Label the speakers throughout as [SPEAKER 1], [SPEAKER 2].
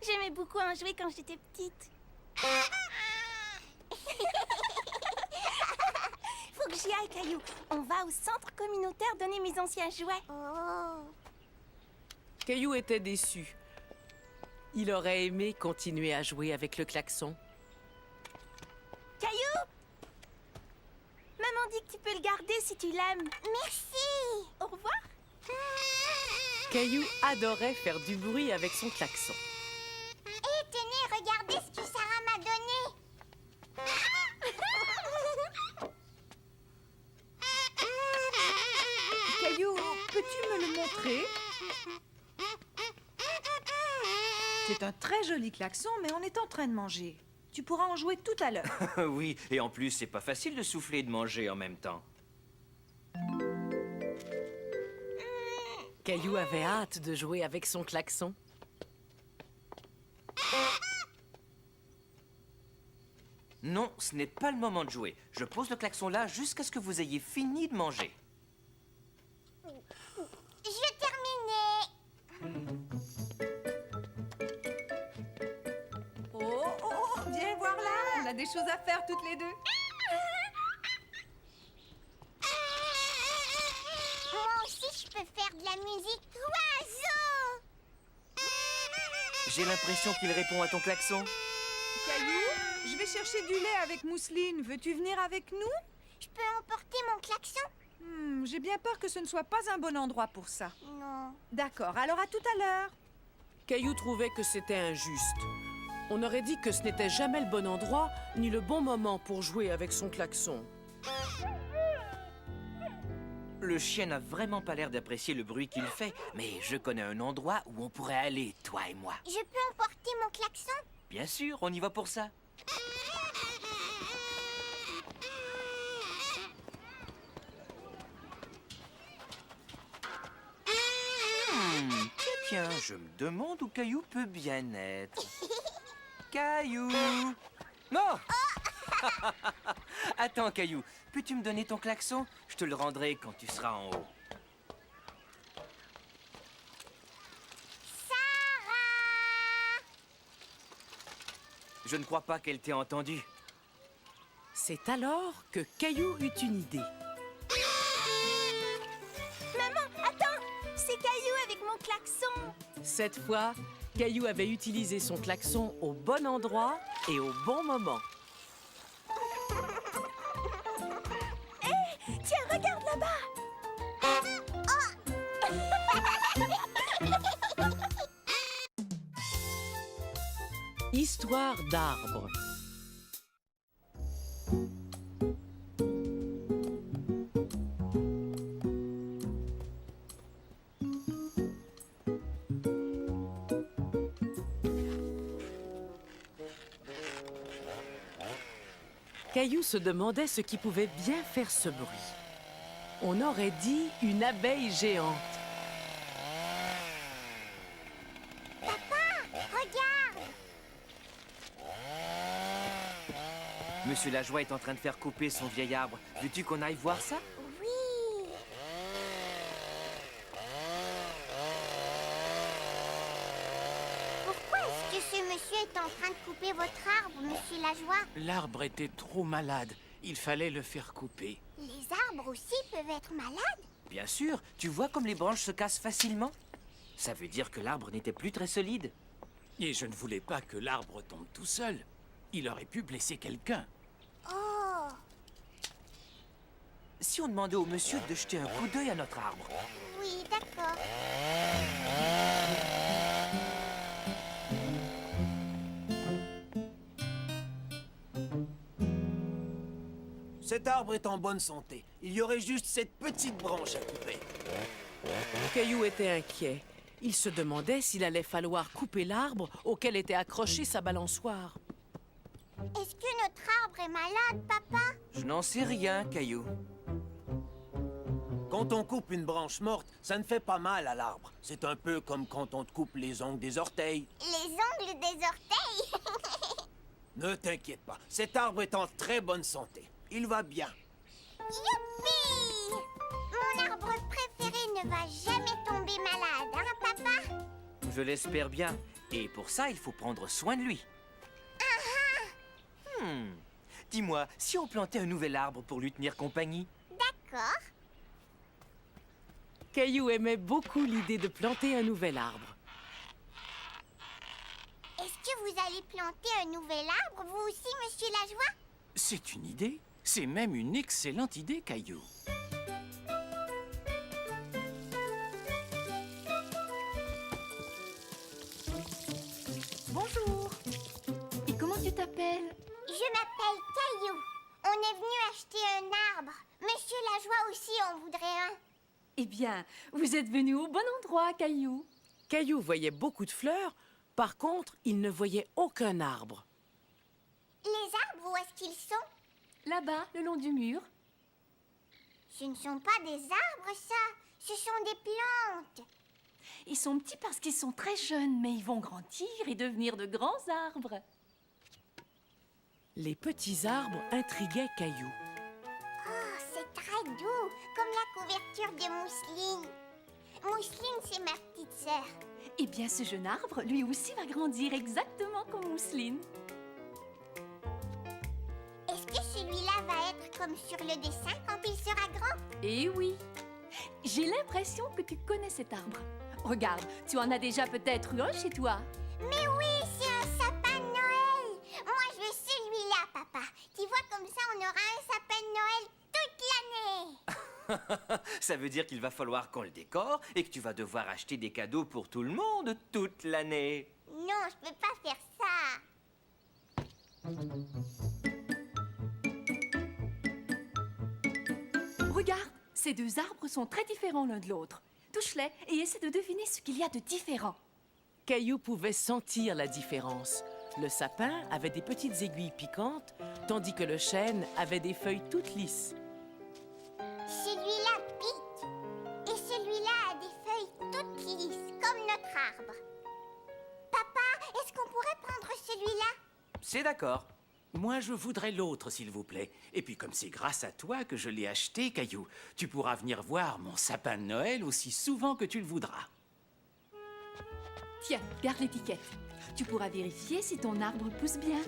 [SPEAKER 1] J'aimais beaucoup en jouer quand j'étais petite. Faut que j'y aille, Caillou. On va au centre communautaire donner mes anciens jouets.
[SPEAKER 2] Oh.
[SPEAKER 3] Caillou était déçu. Il aurait aimé continuer à jouer avec le klaxon.
[SPEAKER 1] Caillou! Maman dit que tu peux le garder si tu l'aimes.
[SPEAKER 2] Merci.
[SPEAKER 1] Au revoir.
[SPEAKER 3] Caillou adorait faire du bruit avec son klaxon.
[SPEAKER 2] Et tenez, regardez ce que Sarah m'a donné.
[SPEAKER 4] Caillou, peux-tu me le montrer? C'est un très joli klaxon, mais on est en train de manger. Tu pourras en jouer tout à l'heure.
[SPEAKER 5] Oui, et en plus, c'est pas facile de souffler et de manger en même temps.
[SPEAKER 3] Caillou avait hâte de jouer avec son klaxon.
[SPEAKER 5] Non, ce n'est pas le moment de jouer. Je pose le klaxon là jusqu'à ce que vous ayez fini de manger.
[SPEAKER 2] J'ai terminé.
[SPEAKER 4] Oh, viens voir là, on a des choses à faire toutes les deux.
[SPEAKER 2] Moi aussi, je peux faire de la musique. Oiseau.
[SPEAKER 5] J'ai l'impression qu'il répond à ton klaxon.
[SPEAKER 4] Caillou, je vais chercher du lait avec mousseline. Veux-tu venir avec nous?
[SPEAKER 2] Je peux emporter mon klaxon?
[SPEAKER 4] J'ai bien peur que ce ne soit pas un bon endroit pour ça.
[SPEAKER 2] Non.
[SPEAKER 4] D'accord, alors à tout à l'heure.
[SPEAKER 3] Caillou trouvait que c'était injuste. On aurait dit que ce n'était jamais le bon endroit, ni le bon moment pour jouer avec son klaxon.
[SPEAKER 5] Le chien n'a vraiment pas l'air d'apprécier le bruit qu'il fait, mais je connais un endroit où on pourrait aller, toi et moi.
[SPEAKER 2] Je peux emporter mon klaxon?
[SPEAKER 5] Bien sûr, on y va pour ça. Tiens, je me demande où Caillou peut bien être. Caillou! Non! Attends, Caillou, peux-tu me donner ton klaxon? Je te le rendrai quand tu seras en haut.
[SPEAKER 2] Sarah!
[SPEAKER 5] Je ne crois pas qu'elle t'ait entendu.
[SPEAKER 3] C'est alors que Caillou eut une idée.
[SPEAKER 1] Maman, attends! C'est Caillou avec mon klaxon.
[SPEAKER 3] Cette fois, Caillou avait utilisé son klaxon au bon endroit et au bon moment.
[SPEAKER 1] Tiens, regarde là-bas.
[SPEAKER 3] Histoire d'arbre. Caillou se demandait ce qui pouvait bien faire ce bruit. On aurait dit une abeille géante.
[SPEAKER 2] Regarde!
[SPEAKER 5] Monsieur Lajoie est en train de faire couper son vieil arbre. Veux-tu qu'on aille voir ça?
[SPEAKER 2] Oui! Pourquoi est-ce que ce monsieur est en train de couper votre arbre, monsieur Lajoie?
[SPEAKER 6] L'arbre était trop malade. Il fallait le faire couper.
[SPEAKER 2] Les arbres aussi peuvent être malades?
[SPEAKER 5] Bien sûr, tu vois comme les branches se cassent facilement? Ça veut dire que l'arbre n'était plus très solide.
[SPEAKER 6] Et je ne voulais pas que l'arbre tombe tout seul. Il aurait pu blesser quelqu'un.
[SPEAKER 2] Oh!
[SPEAKER 5] Si on demandait au monsieur de jeter un coup d'œil à notre arbre.
[SPEAKER 2] Oui, d'accord.
[SPEAKER 7] Cet arbre est en bonne santé. Il y aurait juste cette petite branche à couper.
[SPEAKER 3] Caillou était inquiet. Il se demandait s'il allait falloir couper l'arbre auquel était accrochée sa balançoire.
[SPEAKER 2] Est-ce que notre arbre est malade, papa?
[SPEAKER 5] Je n'en sais rien, Caillou.
[SPEAKER 7] Quand on coupe une branche morte, ça ne fait pas mal à l'arbre. C'est un peu comme quand on te coupe les ongles des orteils.
[SPEAKER 2] Les ongles des orteils?
[SPEAKER 7] Ne t'inquiète pas, cet arbre est en très bonne santé. Il va bien.
[SPEAKER 2] Youpi! Mon arbre préféré ne va jamais tomber malade, hein, papa?
[SPEAKER 5] Je l'espère bien. Et pour ça, il faut prendre soin de lui. Dis-moi, si on plantait un nouvel arbre pour lui tenir compagnie?
[SPEAKER 2] D'accord.
[SPEAKER 3] Caillou aimait beaucoup l'idée de planter un nouvel arbre.
[SPEAKER 2] Est-ce que vous allez planter un nouvel arbre, vous aussi, monsieur Lajoie?
[SPEAKER 6] C'est une idée. C'est même une excellente idée, Caillou.
[SPEAKER 8] Bonjour. Et comment tu t'appelles?
[SPEAKER 2] Je m'appelle Caillou. On est venu acheter un arbre. Monsieur Lajoie aussi en voudrait un.
[SPEAKER 8] Eh bien, vous êtes venu au bon endroit, Caillou.
[SPEAKER 3] Caillou voyait beaucoup de fleurs, par contre, il ne voyait aucun arbre.
[SPEAKER 2] Les arbres, où est-ce qu'ils sont?
[SPEAKER 8] Là-bas, le long du mur.
[SPEAKER 2] Ce ne sont pas des arbres, ça. Ce sont des plantes.
[SPEAKER 8] Ils sont petits parce qu'ils sont très jeunes, mais ils vont grandir et devenir de grands arbres.
[SPEAKER 3] Les petits arbres intriguaient Caillou.
[SPEAKER 2] Oh, c'est très doux, comme la couverture de Mousseline. Mousseline, c'est ma petite sœur.
[SPEAKER 8] Eh bien, ce jeune arbre, lui aussi, va grandir exactement comme Mousseline.
[SPEAKER 2] Est-ce que celui-là va être comme sur le dessin quand il sera grand?
[SPEAKER 8] Eh oui. J'ai l'impression que tu connais cet arbre. Regarde, tu en as déjà peut-être eu un chez toi.
[SPEAKER 2] Mais oui, c'est un sapin de Noël. Moi, je veux celui-là, papa. Tu vois, comme ça, on aura un sapin de Noël toute l'année.
[SPEAKER 5] Ça veut dire qu'il va falloir qu'on le décore et que tu vas devoir acheter des cadeaux pour tout le monde toute l'année.
[SPEAKER 2] Non, je peux pas faire ça.
[SPEAKER 8] Regarde, ces deux arbres sont très différents l'un de l'autre. Touche-les et essaie de deviner ce qu'il y a de différent.
[SPEAKER 3] Caillou pouvait sentir la différence. Le sapin avait des petites aiguilles piquantes, tandis que le chêne avait des feuilles toutes lisses.
[SPEAKER 2] Celui-là pique. Et celui-là a des feuilles toutes lisses, comme notre arbre. Papa, est-ce qu'on pourrait prendre celui-là?
[SPEAKER 5] C'est d'accord.
[SPEAKER 6] Moi, je voudrais l'autre, s'il vous plaît. Et puis, comme c'est grâce à toi que je l'ai acheté, Caillou, tu pourras venir voir mon sapin de Noël aussi souvent que tu le voudras.
[SPEAKER 8] Tiens, garde l'étiquette. Tu pourras vérifier si ton arbre pousse bien.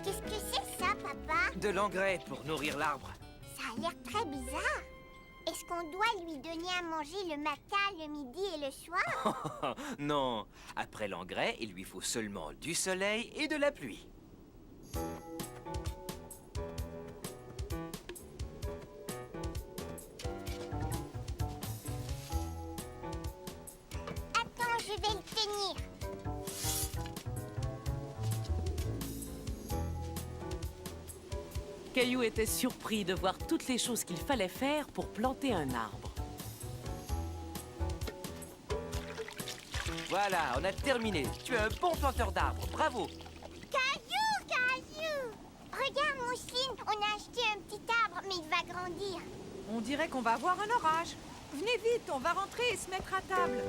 [SPEAKER 2] Qu'est-ce que c'est ça, papa?
[SPEAKER 5] De l'engrais pour nourrir l'arbre.
[SPEAKER 2] Ça a l'air très bizarre. Est-ce qu'on doit lui donner à manger le matin, le midi et le soir?
[SPEAKER 5] Non, après l'engrais, il lui faut seulement du soleil et de la pluie.
[SPEAKER 2] Attends, je vais le tenir.
[SPEAKER 3] Caillou était surpris de voir toutes les choses qu'il fallait faire pour planter un arbre.
[SPEAKER 5] Voilà, on a terminé. Tu es un bon planteur d'arbres. Bravo.
[SPEAKER 2] Caillou, Caillou! Regarde, Mousseline, on a acheté un petit arbre, mais il va grandir.
[SPEAKER 4] On dirait qu'on va avoir un orage. Venez vite, on va rentrer et se mettre à table.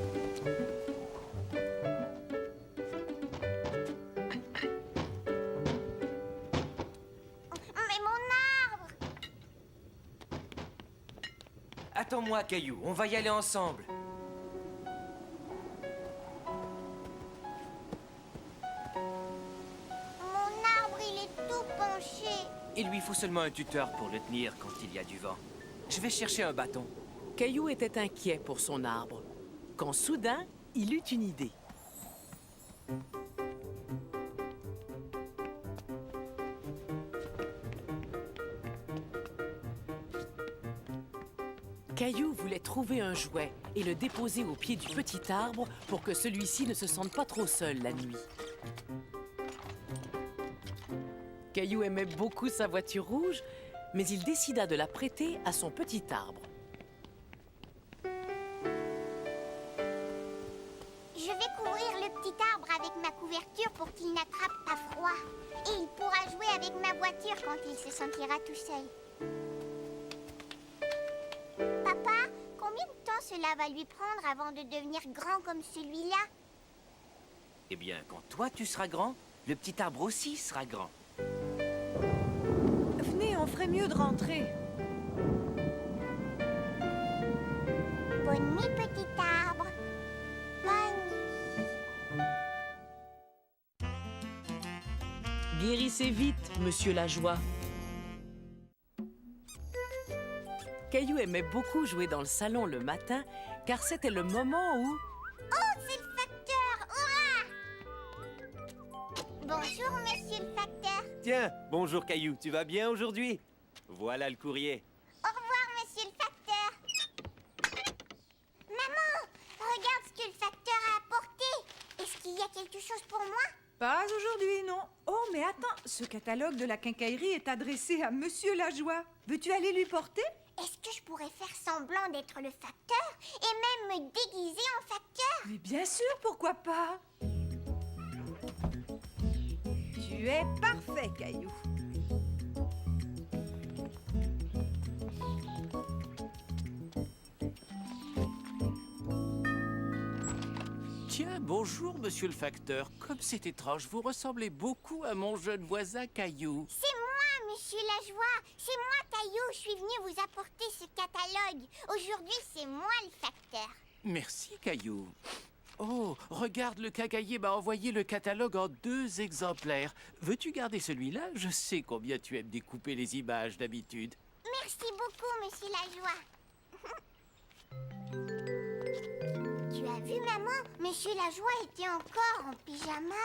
[SPEAKER 2] Mais mon arbre!
[SPEAKER 5] Attends-moi, Caillou. On va y aller ensemble.
[SPEAKER 2] Mon arbre, il est tout penché.
[SPEAKER 5] Il lui faut seulement un tuteur pour le tenir quand il y a du vent. Je vais chercher un bâton.
[SPEAKER 3] Caillou était inquiet pour son arbre, quand soudain, il eut une idée. Caillou voulait trouver un jouet et le déposer au pied du petit arbre pour que celui-ci ne se sente pas trop seul la nuit. Caillou aimait beaucoup sa voiture rouge, mais il décida de la prêter à son petit arbre.
[SPEAKER 2] Je vais couvrir le petit arbre avec ma couverture pour qu'il n'attrape pas froid. Et il pourra jouer avec ma voiture quand il se sentira tout seul. Papa, combien de temps cela va lui prendre avant de devenir grand comme celui-là?
[SPEAKER 5] Eh bien, quand toi tu seras grand, le petit arbre aussi sera grand.
[SPEAKER 4] Venez, on ferait mieux de rentrer.
[SPEAKER 2] Bonne Bonne nuit, petit arbre. Bonne nuit.
[SPEAKER 3] Guérissez vite, monsieur Lajoie. Caillou aimait beaucoup jouer dans le salon le matin, car c'était le moment où...
[SPEAKER 2] Oh, c'est le facteur! Hurrah! Bonjour, monsieur le facteur.
[SPEAKER 7] Tiens, bonjour Caillou, tu vas bien aujourd'hui? Voilà le courrier.
[SPEAKER 2] Au revoir, monsieur le facteur. Maman, regarde ce que le facteur a apporté. Est-ce qu'il y a quelque chose pour moi?
[SPEAKER 4] Pas aujourd'hui, non. Oh, mais attends, ce catalogue de la quincaillerie est adressé à Monsieur Lajoie. Veux-tu aller lui porter?
[SPEAKER 2] Est-ce que je pourrais faire semblant d'être le facteur et même me déguiser en facteur?
[SPEAKER 4] Mais bien sûr, pourquoi pas? Tu es parfait, Caillou.
[SPEAKER 6] Tiens, bonjour, monsieur le facteur. Comme c'est étrange, vous ressemblez beaucoup à mon jeune voisin Caillou.
[SPEAKER 2] C'est moi, monsieur Lajoie. C'est moi, Caillou. Je suis venue vous apporter ce catalogue. Aujourd'hui, c'est moi le facteur.
[SPEAKER 6] Merci, Caillou. Oh, regarde, le quincaillier m'a envoyé le catalogue en 2 exemplaires. Veux-tu garder celui-là? Je sais combien tu aimes découper les images d'habitude.
[SPEAKER 2] Merci beaucoup, monsieur Lajoie. Tu as vu, maman? Monsieur Lajoie était encore en pyjama.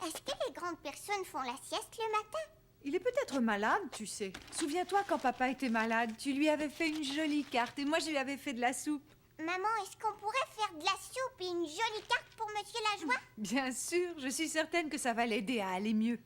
[SPEAKER 2] Est-ce que les grandes personnes font la sieste le matin?
[SPEAKER 4] Il est peut-être malade, tu sais. Souviens-toi quand papa était malade, tu lui avais fait une jolie carte et moi je lui avais fait de la soupe.
[SPEAKER 2] Maman, est-ce qu'on pourrait faire de la soupe et une jolie carte pour monsieur Lajoie?
[SPEAKER 4] Bien sûr, je suis certaine que ça va l'aider à aller mieux.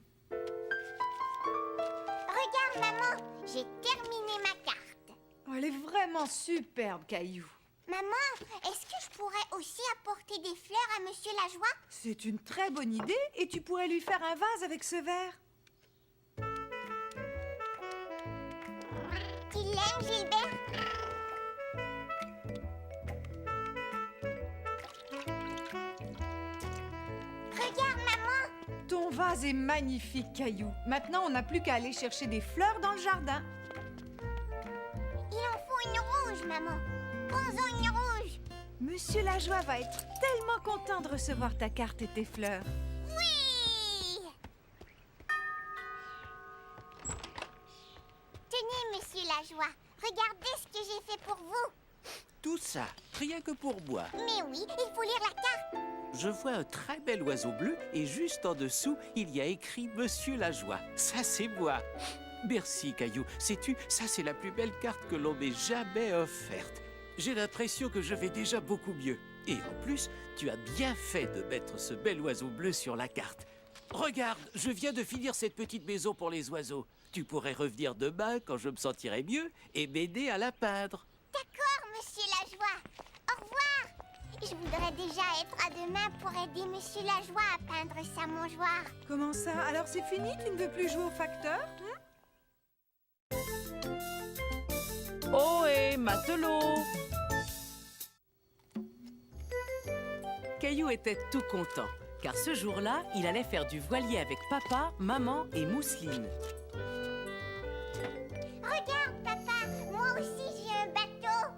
[SPEAKER 2] Regarde, maman, j'ai terminé ma carte.
[SPEAKER 4] Oh, elle est vraiment superbe, Caillou.
[SPEAKER 2] Maman, est-ce que je pourrais aussi apporter des fleurs à monsieur Lajoie?
[SPEAKER 4] C'est une très bonne idée et tu pourrais lui faire un vase avec ce verre.
[SPEAKER 2] Tu l'aimes, Gilbert? Regarde, maman.
[SPEAKER 4] Ton vase est magnifique, Caillou. Maintenant, on n'a plus qu'à aller chercher des fleurs dans le jardin.
[SPEAKER 2] Il en faut une rouge, maman. Prends-en une rouge.
[SPEAKER 4] Monsieur Lajoie va être tellement content de recevoir ta carte et tes fleurs.
[SPEAKER 2] Oui! Tenez, monsieur Lajoie. Regardez ce que j'ai fait pour vous.
[SPEAKER 6] Tout ça, rien que pour moi.
[SPEAKER 2] Mais oui, il faut lire la carte.
[SPEAKER 6] Je vois un très bel oiseau bleu et juste en dessous, il y a écrit Monsieur Lajoie. Ça, c'est moi. Merci, Caillou. Sais-tu, ça, c'est la plus belle carte que l'on m'ait jamais offerte. J'ai l'impression que je vais déjà beaucoup mieux. Et en plus, tu as bien fait de mettre ce bel oiseau bleu sur la carte. Regarde, je viens de finir cette petite maison pour les oiseaux. Tu pourrais revenir demain quand je me sentirai mieux et m'aider à la peindre.
[SPEAKER 2] D'accord, monsieur Lajoie. Au revoir. Je voudrais déjà être à demain pour aider monsieur Lajoie à peindre sa mangeoire.
[SPEAKER 4] Comment ça? Alors c'est fini? Tu ne veux plus jouer au facteur?
[SPEAKER 3] Ohé, matelot! Caillou était tout content, car ce jour-là, il allait faire du voilier avec papa, maman et Mousseline.
[SPEAKER 2] Regarde, papa. Moi aussi, j'ai un bateau.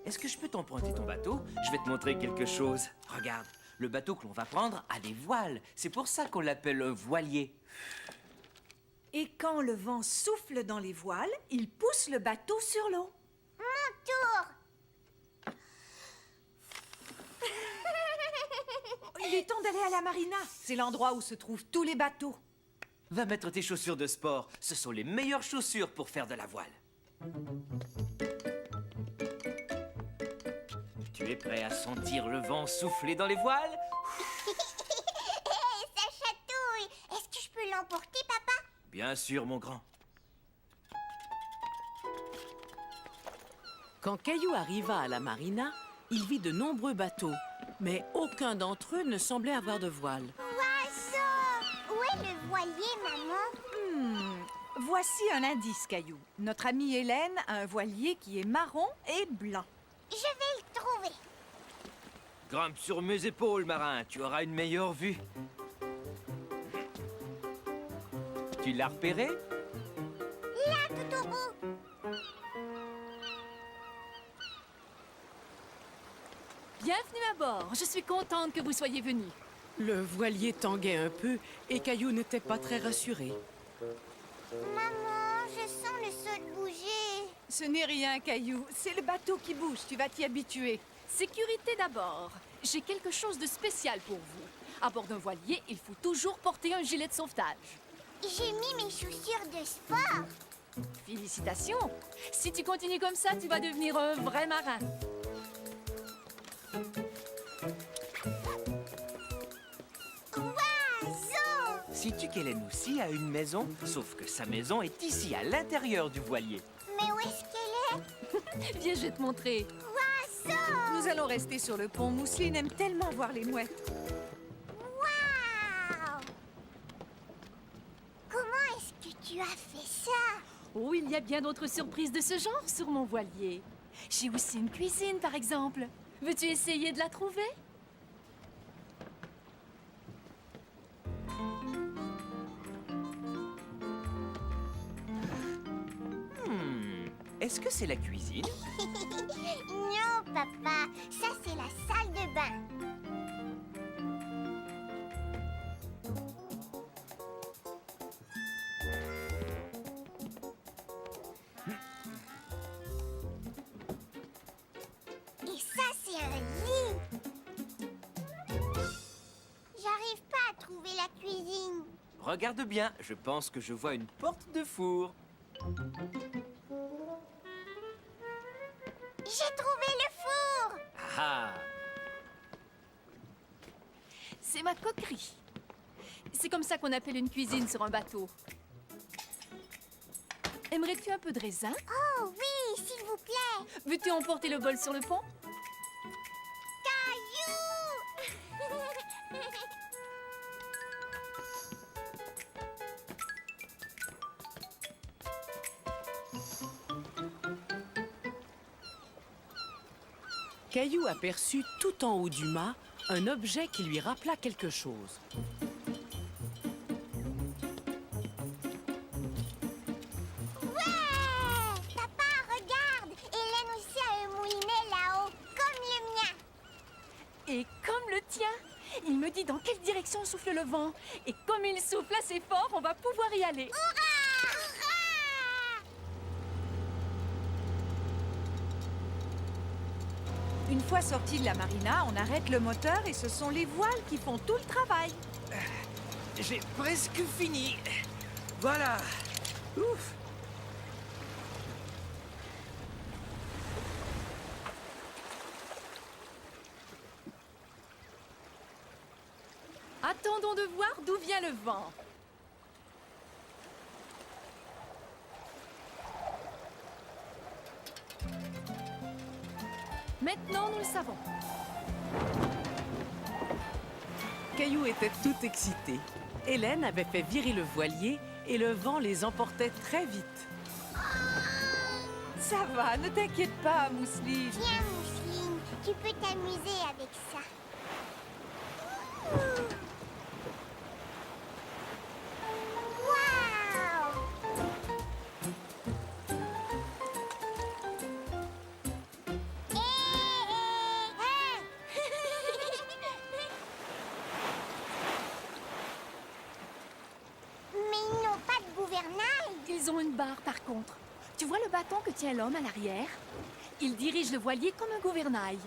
[SPEAKER 5] Est-ce que je peux t'emprunter ton bateau? Je vais te montrer quelque chose. Regarde, le bateau que l'on va prendre a des voiles. C'est pour ça qu'on l'appelle un voilier.
[SPEAKER 4] Et quand le vent souffle dans les voiles, il pousse le bateau sur l'eau.
[SPEAKER 2] Mon tour.
[SPEAKER 4] Il est temps d'aller à la marina. C'est l'endroit où se trouvent tous les bateaux.
[SPEAKER 5] Va mettre tes chaussures de sport. Ce sont les meilleures chaussures pour faire de la voile. Tu es prêt à sentir le vent souffler dans les voiles?
[SPEAKER 2] Hé, ça chatouille. Est-ce que je peux l'emporter, papa?
[SPEAKER 5] Bien sûr, mon grand.
[SPEAKER 3] Quand Caillou arriva à la marina, il vit de nombreux bateaux, mais aucun d'entre eux ne semblait avoir de voile.
[SPEAKER 2] Oiseau! Où est le voilier, maman?
[SPEAKER 4] Voici un indice, Caillou. Notre amie Hélène a un voilier qui est marron et blanc.
[SPEAKER 2] Je vais le trouver.
[SPEAKER 5] Grimpe sur mes épaules, marin. Tu auras une meilleure vue. Tu l'as repéré?
[SPEAKER 2] Là, tout au bout.
[SPEAKER 8] Bienvenue à bord. Je suis contente que vous soyez venus.
[SPEAKER 3] Le voilier tanguait un peu et Caillou n'était pas très rassuré.
[SPEAKER 2] Maman, je sens le sol bouger.
[SPEAKER 4] Ce n'est rien, Caillou. C'est le bateau qui bouge. Tu vas t'y habituer.
[SPEAKER 8] Sécurité d'abord. J'ai quelque chose de spécial pour vous. À bord d'un voilier, il faut toujours porter un gilet de sauvetage.
[SPEAKER 2] J'ai mis mes chaussures de sport.
[SPEAKER 8] Félicitations. Si tu continues comme ça, tu vas devenir un vrai marin.
[SPEAKER 2] Oiseau!
[SPEAKER 5] Sais-tu qu'Hélène aussi a une maison? Sauf que sa maison est ici, à l'intérieur du voilier.
[SPEAKER 2] Mais où est-ce qu'elle est?
[SPEAKER 8] Viens, je vais te montrer.
[SPEAKER 2] Oiseau!
[SPEAKER 4] Nous allons rester sur le pont. Mousseline aime tellement voir les mouettes.
[SPEAKER 2] Waouh! Comment est-ce que tu as fait ça?
[SPEAKER 8] Oh, il y a bien d'autres surprises de ce genre sur mon voilier. J'ai aussi une cuisine, par exemple. Veux-tu essayer de la trouver?
[SPEAKER 5] Est-ce que c'est la cuisine?
[SPEAKER 2] Non, papa, ça c'est la salle de bain. Et ça c'est un lit. J'arrive pas à trouver la cuisine.
[SPEAKER 5] Regarde bien, je pense que je vois une porte de four.
[SPEAKER 2] J'ai trouvé le four.
[SPEAKER 5] Ah!
[SPEAKER 8] C'est ma coquerie. C'est comme ça qu'on appelle une cuisine sur un bateau. Aimerais-tu un peu de raisin?
[SPEAKER 2] Oh oui, s'il vous plaît.
[SPEAKER 8] Veux-tu emporter le bol sur le pont?
[SPEAKER 2] Caillou!
[SPEAKER 3] Caillou aperçut tout en haut du mât un objet qui lui rappela quelque chose.
[SPEAKER 2] Ouais! Papa, regarde! Hélène aussi a un moulinet là-haut, comme le mien.
[SPEAKER 8] Et comme le tien, il me dit dans quelle direction souffle le vent. Et comme il souffle assez fort, on va pouvoir y aller.
[SPEAKER 2] Hurrah! Hurrah!
[SPEAKER 4] Une fois sorti de la marina, on arrête le moteur et ce sont les voiles qui font tout le travail.
[SPEAKER 5] J'ai presque fini. Voilà. Ouf.
[SPEAKER 8] Attendons de voir d'où vient le vent. Maintenant, nous le savons.
[SPEAKER 3] Caillou était tout excité. Hélène avait fait virer le voilier et le vent les emportait très vite.
[SPEAKER 4] Ça va, ne t'inquiète pas, Mousseline.
[SPEAKER 2] Tiens, Mousseline, tu peux t'amuser avec ça. Waouh! Mais ils n'ont pas de gouvernail.
[SPEAKER 8] Ils ont une barre, par contre. Tu vois le bâton que tient l'homme à l'arrière? Il dirige le voilier comme un gouvernail.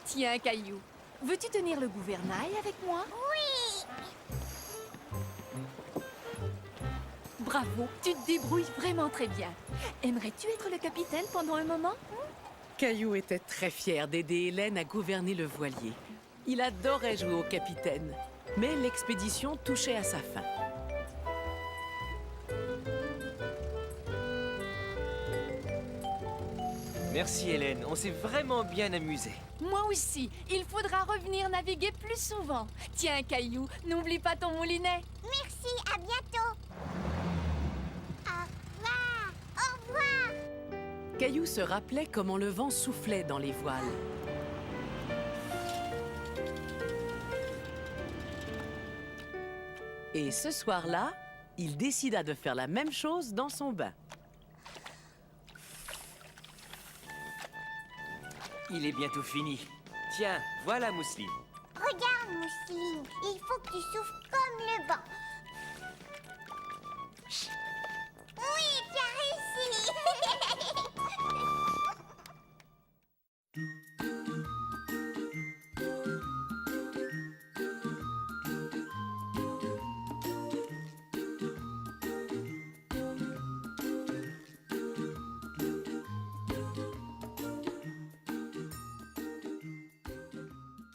[SPEAKER 8] Tiens, Caillou, veux-tu tenir le gouvernail avec moi?
[SPEAKER 2] Oui!
[SPEAKER 8] Bravo, tu te débrouilles vraiment très bien. Aimerais-tu être le capitaine pendant un moment?
[SPEAKER 3] Caillou était très fier d'aider Hélène à gouverner le voilier. Il adorait jouer au capitaine, mais l'expédition touchait à sa fin.
[SPEAKER 5] Merci Hélène, on s'est vraiment bien amusé.
[SPEAKER 8] Moi aussi, il faudra revenir naviguer plus souvent. Tiens, Caillou, n'oublie pas ton moulinet.
[SPEAKER 2] Merci, à bientôt. Au revoir. Au revoir.
[SPEAKER 3] Caillou se rappelait comment le vent soufflait dans les voiles. Et ce soir-là, il décida de faire la même chose dans son bain.
[SPEAKER 5] Il est bientôt fini. Tiens, voilà Mousseline.
[SPEAKER 2] Regarde, Mousseline, il faut que tu souffles comme le vent.